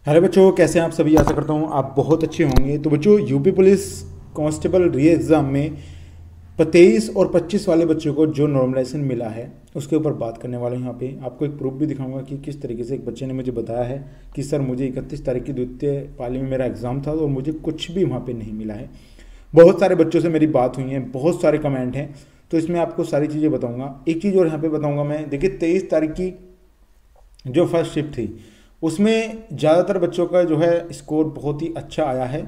Hello बच्चों, कैसे हैं आप सभी। आशा करता हूँ आप बहुत अच्छे होंगे। तो बच्चों, यूपी पुलिस कांस्टेबल री एग्ज़ाम में 23 और 25 वाले बच्चों को जो नॉर्मलाइजेशन मिला है उसके ऊपर बात करने वाला हूँ। यहाँ पे आपको एक प्रूफ भी दिखाऊंगा कि किस तरीके से एक बच्चे ने मुझे बताया है कि सर मुझे 31 तारीख की द्वितीय पाली में मेरा एग्ज़ाम था और मुझे कुछ भी वहाँ पर नहीं मिला है। बहुत सारे बच्चों से मेरी बात हुई है, बहुत सारे कमेंट हैं, तो इसमें आपको सारी चीज़ें बताऊँगा। एक चीज़ और यहाँ पर बताऊँगा मैं। देखिए, 23 तारीख की जो फर्स्ट शिफ्ट थी उसमें ज़्यादातर बच्चों का जो है स्कोर बहुत ही अच्छा आया है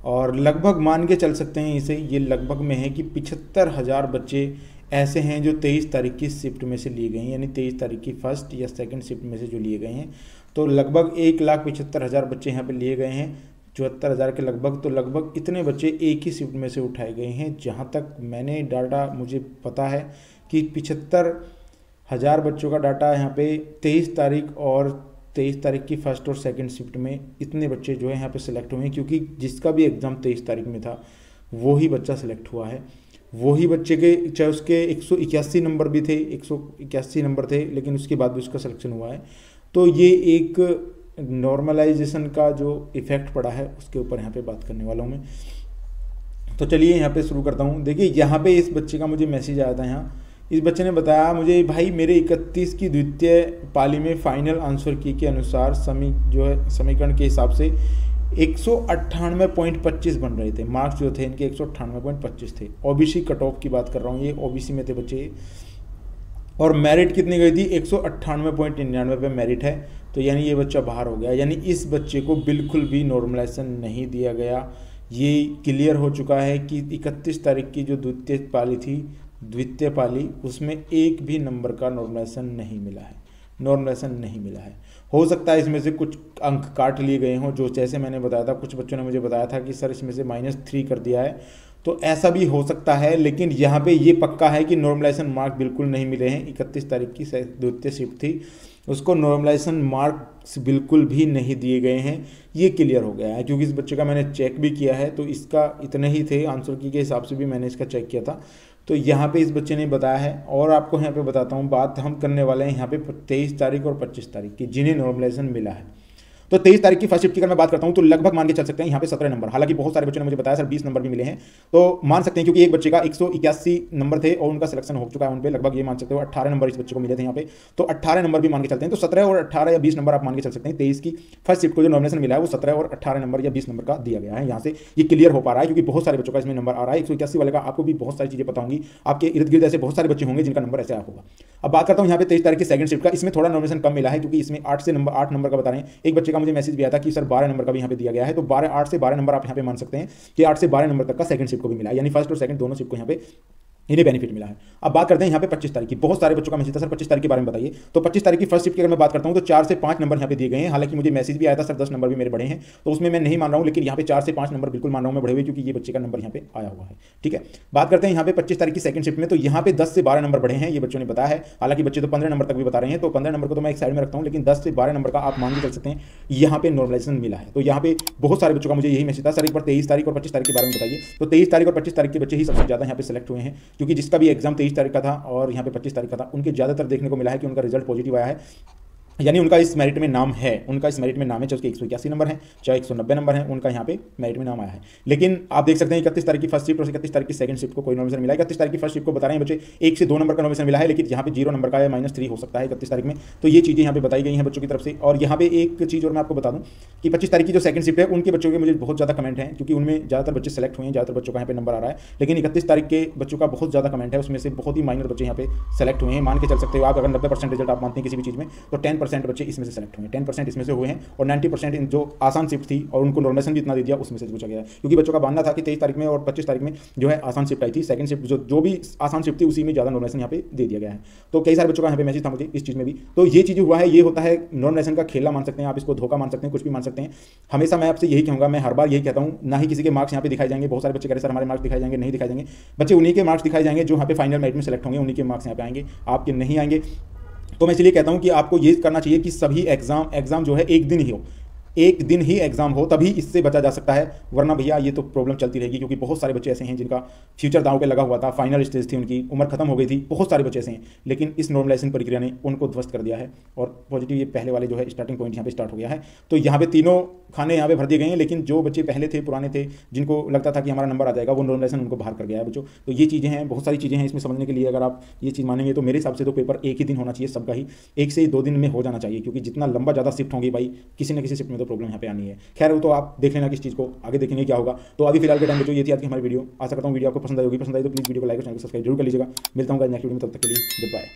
और लगभग मान के चल सकते हैं इसे, ये लगभग में है कि 75,000 बच्चे ऐसे हैं जो 23 तारीख की शिफ्ट में से लिए गए हैं, यानी 23 तारीख की फर्स्ट या सेकंड शिफ्ट में से जो लिए गए हैं। तो लगभग 1,75,000 बच्चे यहाँ पे लिए गए हैं, 74,000 के लगभग। तो लगभग इतने बच्चे एक ही शिफ्ट में से उठाए गए हैं। जहाँ तक मैंने डाटा मुझे पता है कि 75,000 बच्चों का डाटा यहाँ पे 23 तारीख और 23 तारीख की फर्स्ट और सेकंड शिफ्ट में इतने बच्चे जो है यहाँ पे सिलेक्ट हुए हैं, क्योंकि जिसका भी एग्ज़ाम 23 तारीख में था वही बच्चा सिलेक्ट हुआ है। वही बच्चे के चाहे उसके 181 नंबर भी थे, 181 नंबर थे, लेकिन उसके बाद भी उसका सिलेक्शन हुआ है। तो ये एक नॉर्मलाइजेशन का जो इफ़ेक्ट पड़ा है उसके ऊपर यहाँ पे बात करने वाला हूँ मैं। तो चलिए यहाँ पे शुरू करता हूँ। देखिए, यहाँ पे इस बच्चे का मुझे मैसेज आया था। यहाँ इस बच्चे ने बताया मुझे, भाई मेरे 31 की द्वितीय पाली में फाइनल आंसर की के अनुसार समीकरण के हिसाब से 198.25 बन रहे थे। मार्क्स जो थे इनके 198.25 थे। ओबीसी कट ऑफ की बात कर रहा हूँ, ये ओबीसी में थे बच्चे। और मेरिट कितनी गई थी? 198.99 पे मेरिट है। तो यानी ये बच्चा बाहर हो गया, यानी इस बच्चे को बिल्कुल भी नॉर्मलाइजेशन नहीं दिया गया। ये क्लियर हो चुका है कि 31 तारीख की जो द्वितीय पाली उसमें एक भी नंबर का नॉर्मलाइजेशन नहीं मिला है। हो सकता है इसमें से कुछ अंक काट लिए गए हों, जो जैसे मैंने बताया था, कुछ बच्चों ने मुझे बताया था कि सर इसमें से -3 कर दिया है, तो ऐसा भी हो सकता है। लेकिन यहाँ पे ये पक्का है कि नॉर्मलाइजेशन मार्क बिल्कुल नहीं मिले हैं। 31 तारीख की द्वितीय शिफ्ट थी, उसको नॉर्मलाइजेशन मार्क्स बिल्कुल भी नहीं दिए गए हैं। ये क्लियर हो गया है, क्योंकि इस बच्चे का मैंने चेक भी किया है, तो इसका इतने ही थे आंसर की के हिसाब से भी मैंने इसका चेक किया था। तो यहाँ पे इस बच्चे ने बताया है। और आपको यहाँ पे बताता हूँ, बात हम करने वाले हैं यहाँ पे 23 तारीख और 25 तारीख की, जिन्हें नॉर्मलाइजेशन मिला है। तो 23 तारीख की फर्स्ट शिफ्ट की अगर मैं बात करता हूँ तो लगभग मान के चल सकते हैं यहाँ पे 17 नंबर। हालांकि बहुत सारे बच्चों ने मुझे बताया सर 20 नंबर भी मिले हैं, तो मान सकते हैं, क्योंकि एक बच्चे का 181 नंबर थे और उनका सिलेक्शन हो चुका है उन पे। लगभग ये मान सकते हो 18 नंबर इस बच्चे को मिले थे यहाँ पे, तो 18 नंबर भी मान के चलते हैं। तो 17 और 18 या 20 नंबर आप मान के चल सकते हैं। 23 की फर्स्ट शिफ्ट को जो नॉमिनेशन मिला है वो 17 और 18 नंबर या 20 नंबर का दिया गया है। यहाँ से ये क्लियर हो पा रहा है, क्योंकि बहुत सारे बच्चों का इसमें नंबर आ रहा है। 181 वाले का आपको भी बहुत सारी चीजें पता होंगी, आपके इर्द गिर्द ऐसे बहुत सारे बच्चे होंगे जिनका नंबर ऐसे आया होगा। अब बात करता हूँ यहाँ पे 23 तारीख की सेकंड शिफ्ट का। इसमें थोड़ा नॉमिनेशन कम मिला है, क्योंकि इसमें 8 नंबर का बता रहे हैं। एक बच्चे का मुझे मैसेज भी आया था कि सर 12 नंबर का भी यहाँ पे दिया गया है, तो 8 से 12 नंबर आप यहाँ पे मान सकते हैं कि 8 से 12 नंबर तक का सेकंड शिफ्ट को भी मिला है, यानी फर्स्ट और सेकंड दोनों शिफ्ट को यहाँ पे इन्हें बेनिफिट मिला है। अब बात करते हैं यहाँ पे 25 तारीख की। बहुत सारे बच्चों का मैसेज था, सर 25 तारीख के बारे में बताइए। तो 25 तारीख की फर्स्ट शिफ्ट की अगर मैं बात करता हूँ तो 4 से 5 नंबर यहाँ पे दिए गए हैं। हालांकि मुझे मैसेज भी आया था सर 10 नंबर भी मेरे बढ़े हैं, तो उसमें मैं नहीं मान रहा हूँ, लेकिन यहाँ पे 4 से 5 नंबर बिल्कुल मान रहा हूँ मैं बढ़े हुए, क्योंकि ये बच्चे का नंबर यहाँ पे आया हुआ है। ठीक है, बात करते हैं यहाँ पे 25 तारीख की सेकंड शिफ्ट में। तो यहाँ पे 10 से 12 नंबर बढ़े हैं, ये बच्चों ने बताया है। हालांकि बच्चे तो 15 नंबर तक भी बता रहे हैं, तो 15 नंबर को तो मैं एक साइड में रखता हूँ, लेकिन 10 से 12 नंबर का आप मान के चल सकते हैं यहाँ पे नॉर्मलाइजेशन मिला है। तो यहाँ पे बहुत सारे बच्चों का मुझे यही मैसेज था, सर एक बार 23 तारीख और 25 तारीख के बारे में बताइए। तो 23 तारीख और 25 तारीख के बच्चे ही सबसे ज्यादा यहाँ पे सिलेक्ट हुए हैं, क्योंकि जिसका भी एग्जाम 23 तारीख का था और यहाँ पे 25 तारीख का था, उनके ज़्यादातर देखने को मिला है कि उनका रिजल्ट पॉजिटिव आया है, यानी उनका इस मेरिट में नाम है। चाहे उसके 181 नंबर हैं, चाहे 190 नंबर हैं, उनका यहाँ पे मेरिट में नाम आया है। लेकिन आप देख सकते हैं 31 तारीख की फर्स्ट शिफ्ट और 31 तारीख की सेकंड शिफ्ट को कोई नॉमिनेशन मिला है। 31 तारीख की फर्स्ट शिफ्ट को बता रहे हैं बच्चे 1 से 2 नंबर का नॉमिनेशन मिला है, लेकिन यहाँ पे 0 नंबर का या -3 हो सकता है 31 तारीख में। तो ये चीज़ें यहाँ पे बताई गई हैं बच्चों की तरफ से। और यहाँ पे एक चीज़ और मैं आपको बता दूँ कि 25 तारीख की जो सेकंड शिफ्ट है उनके बच्चों के मुझे बहुत ज़्यादा कमेंट हैं, क्योंकि उनमें ज़्यादातर बच्चे सेलेक्ट हुए हैं, ज़्यादातर बच्चों का यहाँ पे नंबर आ रहा है। लेकिन 31 तारीख के बच्चों का बहुत ज़्यादा कमेंट है, उसमें से बहुत ही माइनर बच्चे यहाँ पे सेलेक्ट हुए हैं। मान के चल सकते हो आप, अगर 90% रिजल्ट आप मानते हैं किसी भी चीज़ में, तो 10% बच्चे इसमें से सेलेक्ट हुए हैं, 10% इसमें हुए हैं। और 90% इन जो आसान शिफ्ट थी और उनको नॉर्मलाइजेशन भी इतना दे दिया, उसमें से पूछा गया है। क्योंकि बच्चों का मानना था कि 23 तारीख में और 25 तारीख में जो है आसान शिफ्ट आई थी, सेकंड शिफ्ट जो भी आसान शिफ्ट थी उसी में ज़्यादा नॉर्मलाइजेशन यहाँ पे दे दिया गया है। तो कई सारे बच्चों का यहाँ पे मैसेज था मुझे इस चीज़ में भी। तो ये चीज़ हुआ है, ये होता है नॉर्मलाइजेशन का खेला मान सकते हैं आप, इसको धोखा मान सकते हैं, कुछ भी मान सकते हैं। हमेशा मैं आपसे यही कहूँगा, मैं हर बार यही कहता हूँ, ना ही किसी के मार्क्स यहाँ पे दिखाए जाएंगे। बहुत सारे बच्चे कह रहे सर हमारे मार्क्स दिखाए जाएंगे, नहीं दिखाए जाएंगे। बच्चे उन्हीं के मार्क्स दिखाए जाएंगे जो यहाँ पे फाइनल मेरिट में सेलेक्ट होंगे, उन्हीं के मार्क्स यहाँ पे आएंगे, आपके नहीं आएंगे। तो मैं इसलिए कहता हूँ कि आपको ये करना चाहिए कि सभी एग्जाम जो है एक दिन ही हो। एक दिन ही एग्जाम हो तभी इससे बचा जा सकता है, वरना भैया ये तो प्रॉब्लम चलती रहेगी, क्योंकि बहुत सारे बच्चे ऐसे हैं जिनका फ्यूचर दांव पे लगा हुआ था, फाइनल स्टेज थी, उनकी उम्र खत्म हो गई थी, बहुत सारे बच्चे ऐसे हैं, लेकिन इस नॉर्मलाइजेशन प्रक्रिया ने उनको ध्वस्त कर दिया है। और पॉजिटिव ये पहले वाले जो है स्टार्टिंग पॉइंट यहाँ पे स्टार्ट हो गया है। तो यहाँ पे तीनों खाने यहाँ पे भर दिए गए हैं, लेकिन जो बच्चे पहले थे, पुराने थे, जिनको लगता था कि हमारा नंबर आ जाएगा, वो नॉर्मलाइजेशन उनको बाहर कर गया है बच्चों। तो ये चीज़ें हैं, बहुत सारी चीज़ें हैं इसमें समझने के लिए। अगर आप ये चीज़ मानेंगे तो मेरे हिसाब से तो पेपर एक ही दिन होना चाहिए सबका ही, 1 से 2 दिन में हो जाना चाहिए, क्योंकि जितना लंबा ज़्यादा शिफ्ट होंगी भाई, किसी न किसी शिफ्ट में तो प्रॉब्लम यहाँ पे आनी है। खैर वो तो आप देख लेना किस चीज़ को, आगे देखेंगे क्या होगा। तो अभी फिलहाल के टाइम बच्चों ये थी आज की हमारी वीडियो। आशा करता हूँ वीडियो आपको पसंद आई होगी। पसंद आई तो प्लीज़ वीडियो को लाइक और चैनल को सब्सक्राइब जरूर कर लीजिएगा। मिलता हूँ नेक्स्ट वीडियो में, तब तक के लिए गुड बाय।